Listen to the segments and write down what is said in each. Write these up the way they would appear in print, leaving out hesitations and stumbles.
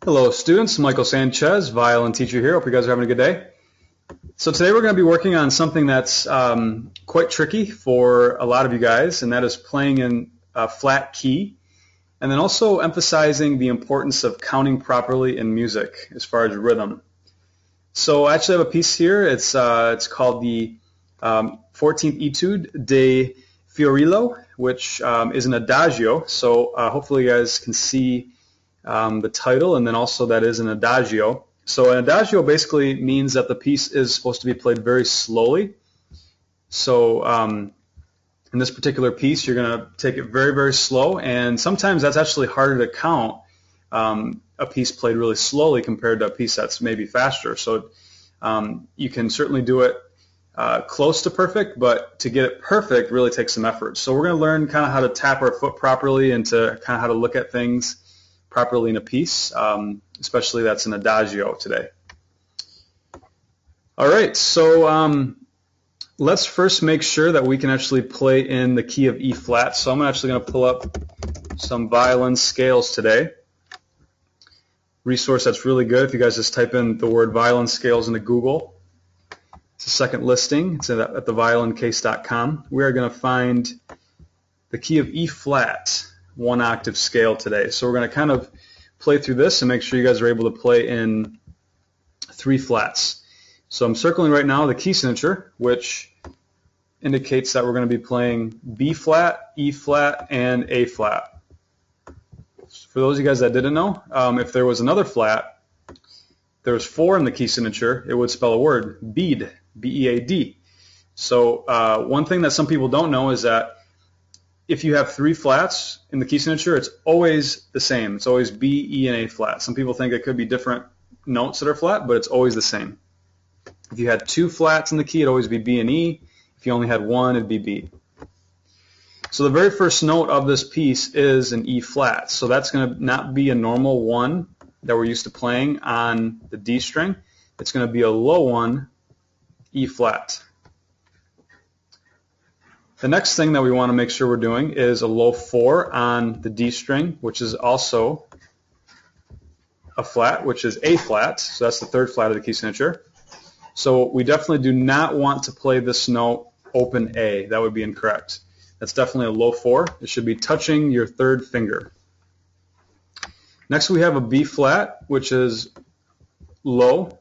Hello students, Michael Sanchez, violin teacher here. Hope you guys are having a good day. So today we're going to be working on something that's quite tricky for a lot of you guys, and that is playing in a flat key, and then also emphasizing the importance of counting properly in music as far as rhythm. So I actually have a piece here. It's called the 14th Etude de Fiorillo, which is an Adagio. So hopefully you guys can see the title, and then also that is an Adagio. So an Adagio basically means that the piece is supposed to be played very slowly. So in this particular piece, you're going to take it very, very slow, and sometimes that's actually harder to count a piece played really slowly compared to a piece that's maybe faster. So you can certainly do it close to perfect, but to get it perfect really takes some effort. So we're going to learn kind of how to tap our foot properly and to kind of how to look at things properly in a piece, especially that's an Adagio today. All right, so let's first make sure that we can actually play in the key of E flat. So I'm actually going to pull up some violin scales today. Resource that's really good if you guys just type in the word violin scales into Google. It's the second listing. It's at theviolincase.com. We are going to find the key of E flat, 1 octave scale today. So we're going to kind of play through this and make sure you guys are able to play in 3 flats. So I'm circling right now the key signature, which indicates that we're going to be playing B flat, E flat, and A flat. For those of you guys that didn't know, if there was another flat, there was 4 in the key signature, it would spell a word, bead, B-E-A-D. So one thing that some people don't know is that if you have 3 flats in the key signature, it's always the same. It's always B, E, and A flat. Some people think it could be different notes that are flat, but it's always the same. If you had 2 flats in the key, it'd always be B and E. If you only had 1, it'd be B. So the very first note of this piece is an E flat. So that's going to not be a normal 1 that we're used to playing on the D string. It's going to be a low 1, E flat. The next thing that we want to make sure we're doing is a low 4 on the D string, which is also a flat, which is A flat. So that's the 3rd flat of the key signature. So we definitely do not want to play this note open A. That would be incorrect. That's definitely a low 4. It should be touching your 3rd finger. Next we have a B flat, which is low.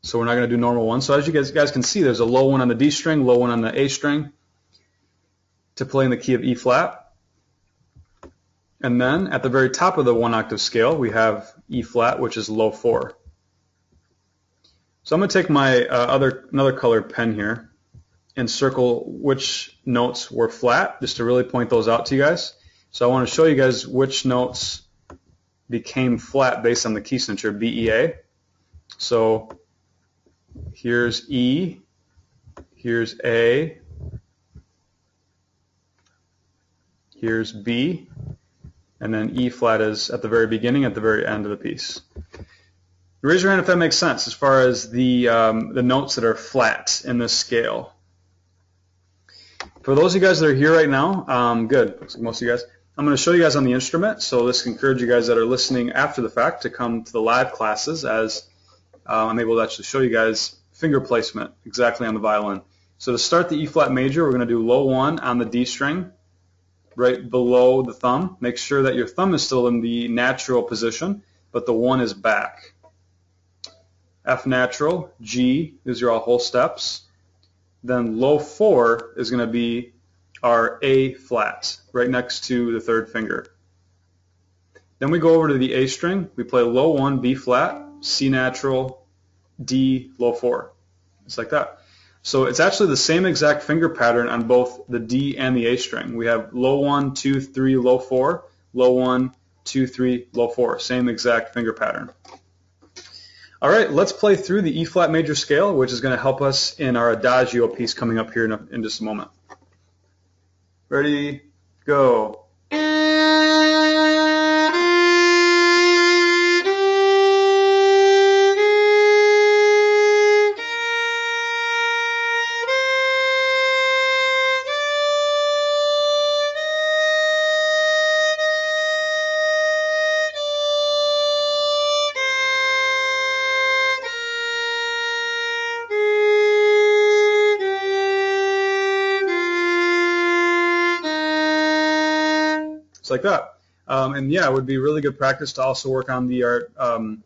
So we're not going to do normal 1. So as you guys can see, there's a low 1 on the D string, low 1 on the A string to play in the key of E flat. And then at the very top of the 1 octave scale, we have E flat, which is low 4. So I'm going to take my another colored pen here and circle which notes were flat, just to really point those out to you guys. So I want to show you guys which notes became flat based on the key signature, B, E, A. So here's E, here's A, here's B, and then E flat is at the very beginning, at the very end of the piece. Raise your hand if that makes sense as far as the notes that are flat in this scale. For those of you guys that are here right now, good, looks like most of you guys, I'm going to show you guys on the instrument, so this can encourage you guys that are listening after the fact to come to the live classes, as I'm able to actually show you guys finger placement exactly on the violin. So to start the E flat major, we're going to do low 1 on the D string, right below the thumb. Make sure that your thumb is still in the natural position, but the 1 is back. F natural, G, these are all whole steps. Then low 4 is going to be our A flat, right next to the 3rd finger. Then we go over to the A string. We play low 1, B flat, C natural, D, low 4. Just like that. So it's actually the same exact finger pattern on both the D and the A string. We have low 1, 2, 3, low 4, low 1, 2, 3, low 4. Same exact finger pattern. All right, let's play through the E flat major scale, which is going to help us in our Adagio piece coming up here in just a moment. Ready, go. just like that. And yeah, it would be really good practice to also work on the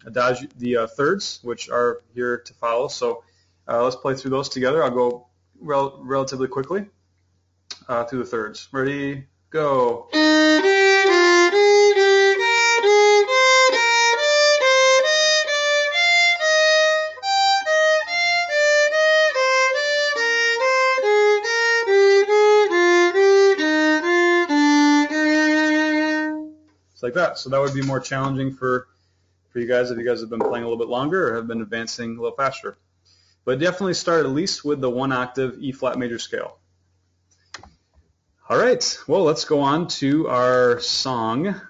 Adagio, the thirds, which are here to follow. So let's play through those together. I'll go relatively quickly through the thirds. Ready, go. Like that. So that would be more challenging for you guys if you guys have been playing a little bit longer or have been advancing a little faster. But definitely start at least with the 1 octave E flat major scale. All right, well, let's go on to our song.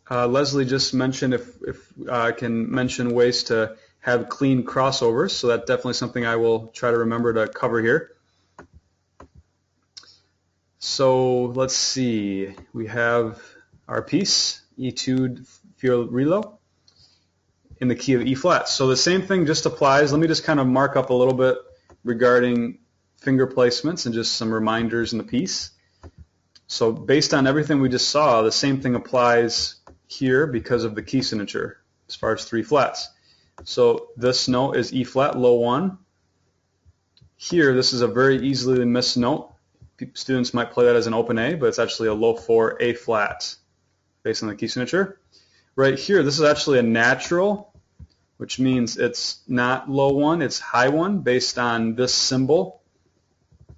Leslie just mentioned if I can mention ways to have clean crossovers, so that's definitely something I will try to remember to cover here. So let's see, we have our piece, Etude Violin, in the key of E flat. So the same thing just applies. Let me just kind of mark up a little bit regarding finger placements and just some reminders in the piece. So based on everything we just saw, the same thing applies here because of the key signature as far as 3 flats. So this note is E flat, low 1. Here, this is a very easily missed note. Students might play that as an open A, but it's actually a low 4 A flat based on the key signature. Right here, this is actually a natural, which means it's not low 1, it's high 1 based on this symbol.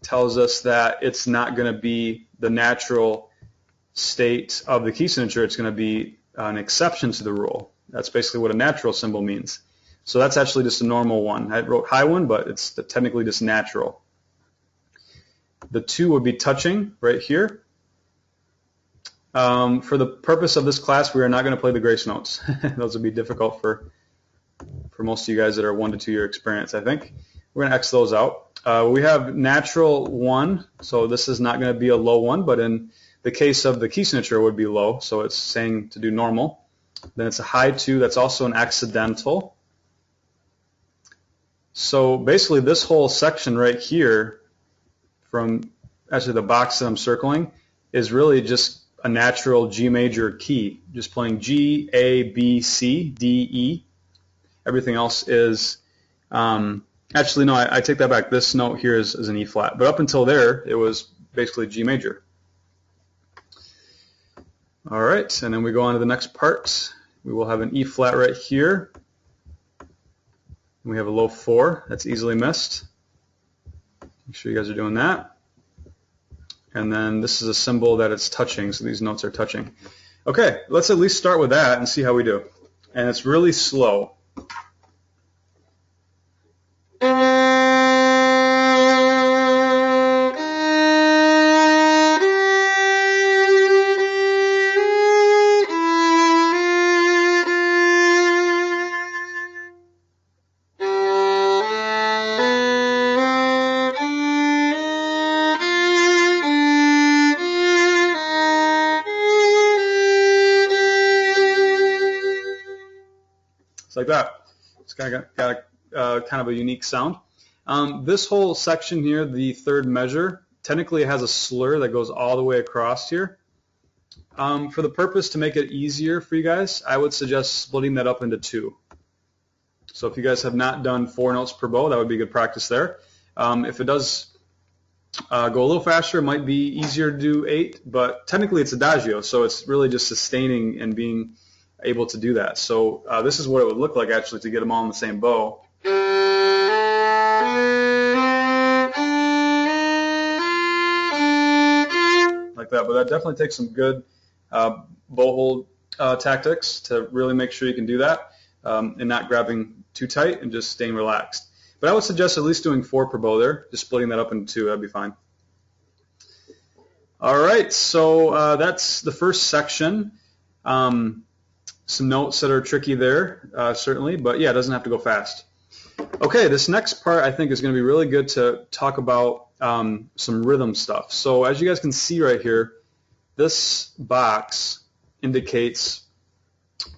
Tells us that it's not going to be the natural state of the key signature, it's going to be an exception to the rule. That's basically what a natural symbol means. So that's actually just a normal 1. I wrote high 1, but it's technically just natural. The 2 would be touching right here. For the purpose of this class, we are not going to play the grace notes. Those would be difficult for most of you guys that are 1 to 2 year experience, I think. We're going to X those out. We have natural 1, so this is not going to be a low 1, but in the case of the key signature, it would be low, so it's saying to do normal. Then it's a high 2, that's also an accidental. So basically this whole section right here, from actually the box that I'm circling, is really just a natural G major key, just playing G, A, B, C, D, E. Everything else is, actually no, I take that back. This note here is an E flat, but up until there, it was basically G major. All right, and then we go on to the next part. We will have an E flat right here. We have a low 4, that's easily missed. Make sure you guys are doing that. And then this is a symbol that it's touching, so these notes are touching. Okay, let's at least start with that and see how we do. And it's really slow. Like that. It's got kind of a unique sound. This whole section here, the third measure, technically it has a slur that goes all the way across here. For the purpose to make it easier for you guys, I would suggest splitting that up into 2. So if you guys have not done 4 notes per bow, that would be good practice there. If it does go a little faster, it might be easier to do 8, but technically it's Adagio, so it's really just sustaining and being able to do that. So this is what it would look like actually to get them all in the same bow. Like that, but that definitely takes some good bow hold tactics to really make sure you can do that and not grabbing too tight and just staying relaxed. But I would suggest at least doing 4 per bow there, just splitting that up into 2, that'd be fine. All right, so that's the first section. Some notes that are tricky there, certainly, but yeah, it doesn't have to go fast. Okay, this next part I think is going to be really good to talk about some rhythm stuff. So as you guys can see right here, this box indicates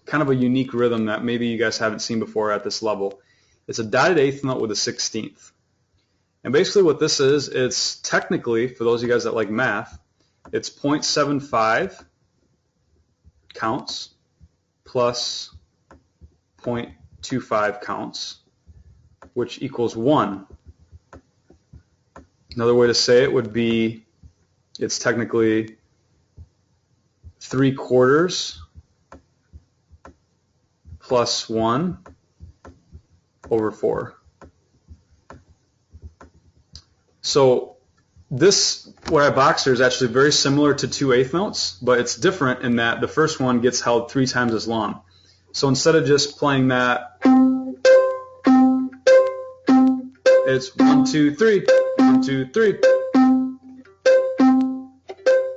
kind of a unique rhythm that maybe you guys haven't seen before at this level. It's a dotted 8th note with a 16th. And basically what this is, it's technically, for those of you guys that like math, it's 0.75 counts plus 0.25 counts, which equals 1. Another way to say it would be it's technically 3/4 plus 1 over 4. So this, what I boxed here, is actually very similar to 2/8 notes, but it's different in that the first one gets held 3 times as long. So instead of just playing that, it's 1, 2, 3, 1, 2, 3,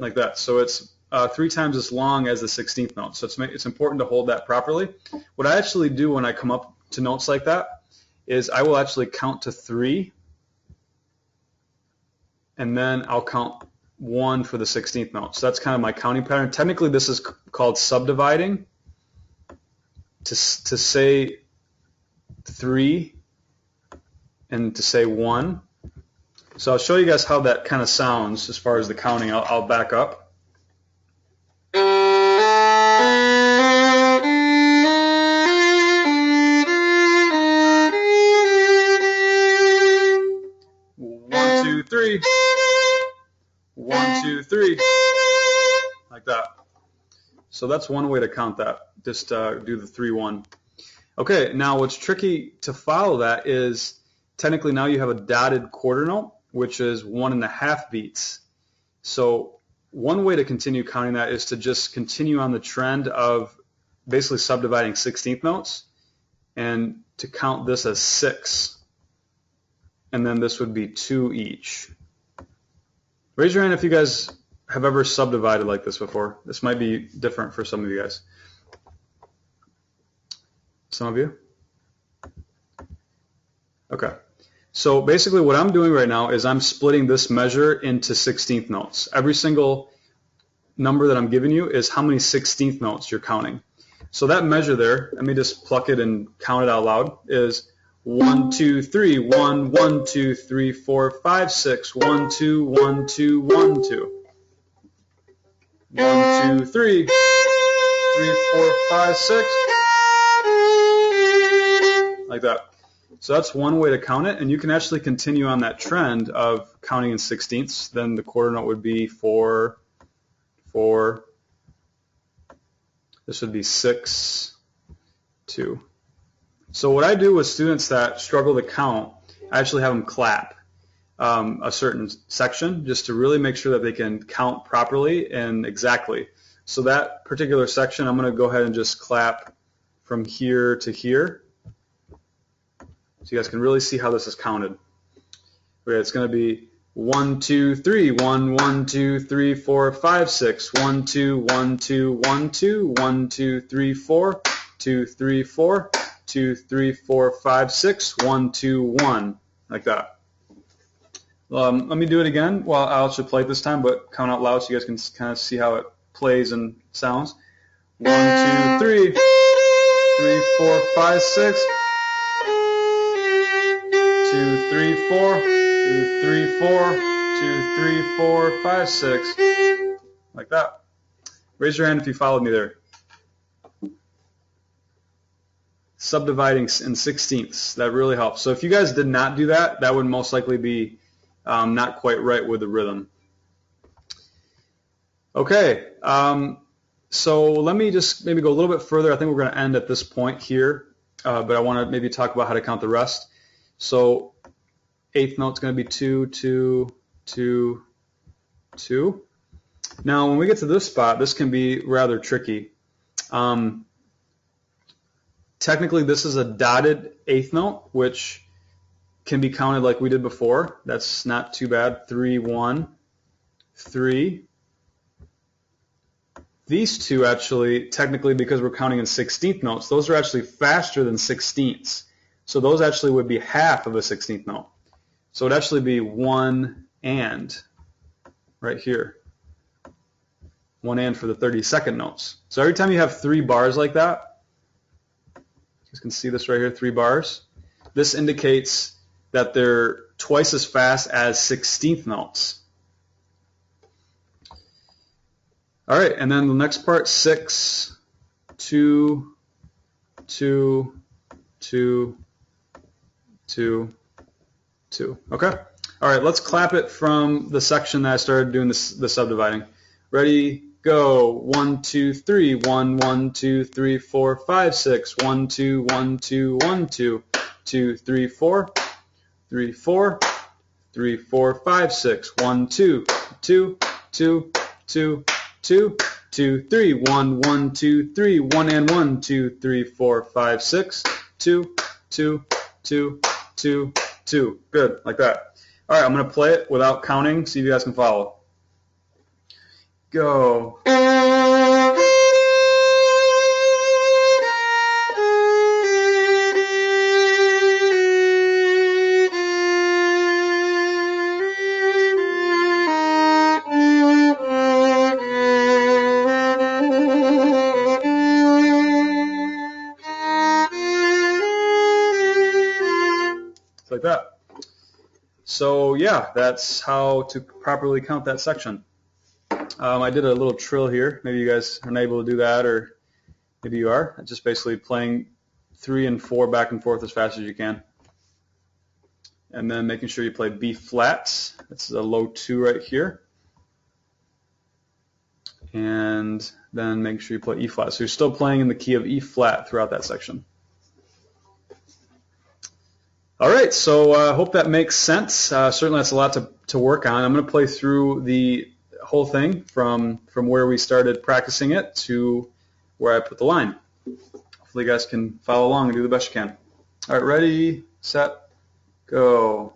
like that. So it's 3 times as long as the 16th note. So it's important to hold that properly. What I actually do when I come up to notes like that is I will actually count to 3, and then I'll count 1 for the 16th note. So that's kind of my counting pattern. Technically, this is called subdividing. To say 3 and to say 1. So I'll show you guys how that kind of sounds as far as the counting. I'll back up. 1, 2, 3. 1, 2, 3. Like that. So that's one way to count that. Just do the 3, 1. Okay, now what's tricky to follow that is technically now you have a dotted quarter note, which is 1.5 beats. So one way to continue counting that is to just continue on the trend of basically subdividing 16th notes and to count this as 6. And then this would be 2 each. Raise your hand if you guys have ever subdivided like this before. This might be different for some of you guys. Some of you? Okay. So basically what I'm doing right now is I'm splitting this measure into 16th notes. Every single number that I'm giving you is how many 16th notes you're counting. So that measure there, let me just pluck it and count it out loud, is 1, 2, 3, 1, 1, 2, 3, 4, 5, 6, 1, 2, 1, 2, 1, 2. 1, 2, 3, 3, 4, 5, 6. Like that. So that's one way to count it, and you can actually continue on that trend of counting in 16ths. Then the quarter note would be 4, 4. This would be 6, 2. So what I do with students that struggle to count, I actually have them clap a certain section just to really make sure that they can count properly and exactly. So that particular section, I'm going to go ahead and just clap from here to here. So you guys can really see how this is counted. Okay, it's going to be 1, 2, 3, 1, 1, 2, 3, 4, 5, 6, 1, 2, 1, 2, 1, 2, 1, 2, 3, 4, 2, 3, 4, 2, 3, 4, 5, 6, 1, 2, 1, like that. Let me do it again. Well, I'll actually play it this time, but count out loud so you guys can kind of see how it plays and sounds. 1, 2, 3, 3, 4, 5, 6. 2, 3, 4, 2, 3, 4, 2, 3, 4, 5, 6, like that. Raise your hand if you followed me there. Subdividing in 16ths, that really helps. So if you guys did not do that, that would most likely be not quite right with the rhythm. Okay, so let me just maybe go a little bit further. I think we're going to end at this point here, but I want to maybe talk about how to count the rest. So 8th note's going to be 2, 2, 2, 2. Now when we get to this spot, this can be rather tricky. Technically this is a dotted 8th note, which can be counted like we did before. That's not too bad. 3, 1, 3. These two actually, technically because we're counting in 16th notes, those are actually faster than 16ths. So those actually would be half of a 16th note. So it would actually be 1 and right here. 1 and for the 32nd notes. So every time you have 3 bars like that, you can see this right here, 3 bars. This indicates that they're twice as fast as 16th notes. All right, and then the next part, 6, 2, 2, 2, 2, 2. Okay. All right, let's clap it from the section that I started doing the subdividing. Ready, go. 1, 2, 3. 1, 1, 2, 3, 4, 5, 6. 1, 2, 1, 2, 1, 2. 2, 3, 4. 3, 4. 3, 4, 5, 6. 1, 2, 2, 2, 2, 2, 2, 3. 1, 1, 2, 3. 1 and 1, 2, 3, 4, 5, 6. 2, 2, 2, 2, 2. Good, like that. All right, I'm going to play it without counting, see if you guys can follow. Go. Like that. So yeah, that's how to properly count that section. I did a little trill here. Maybe you guys are unable to do that, or maybe you are. Just basically playing 3 and 4 back and forth as fast as you can. And then making sure you play B flat. That's a low 2 right here. And then making sure you play E flat. So you're still playing in the key of E flat throughout that section. All right, so I hope that makes sense. Certainly that's a lot to work on. I'm going to play through the whole thing from where we started practicing it to where I put the line. Hopefully you guys can follow along and do the best you can. All right, ready, set, go.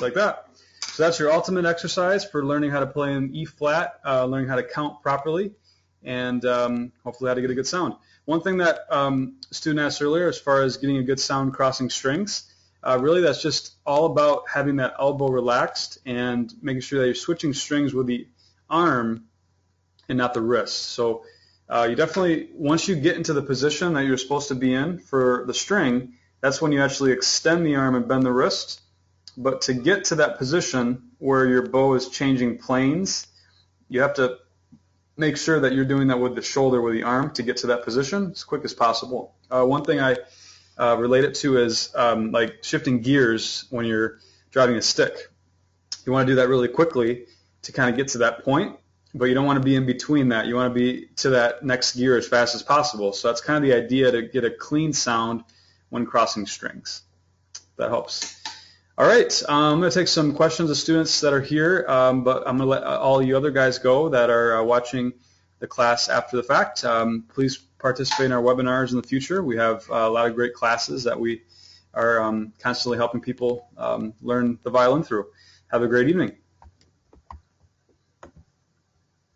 Like that. So that's your ultimate exercise for learning how to play in E flat, learning how to count properly, and hopefully how to get a good sound. One thing that a student asked earlier, as far as getting a good sound crossing strings, really that's just all about having that elbow relaxed and making sure that you're switching strings with the arm and not the wrist. So you definitely, once you get into the position that you're supposed to be in for the string, that's when you actually extend the arm and bend the wrist. But to get to that position where your bow is changing planes, you have to make sure that you're doing that with the shoulder, with the arm, to get to that position as quick as possible. One thing I relate it to is like shifting gears when you're driving a stick. You want to do that really quickly to kind of get to that point, but you don't want to be in between that. You want to be to that next gear as fast as possible. So that's kind of the idea, to get a clean sound when crossing strings. That helps. All right, I'm going to take some questions of students that are here, but I'm going to let all you other guys go that are watching the class after the fact. Please participate in our webinars in the future. We have a lot of great classes that we are constantly helping people learn the violin through. Have a great evening.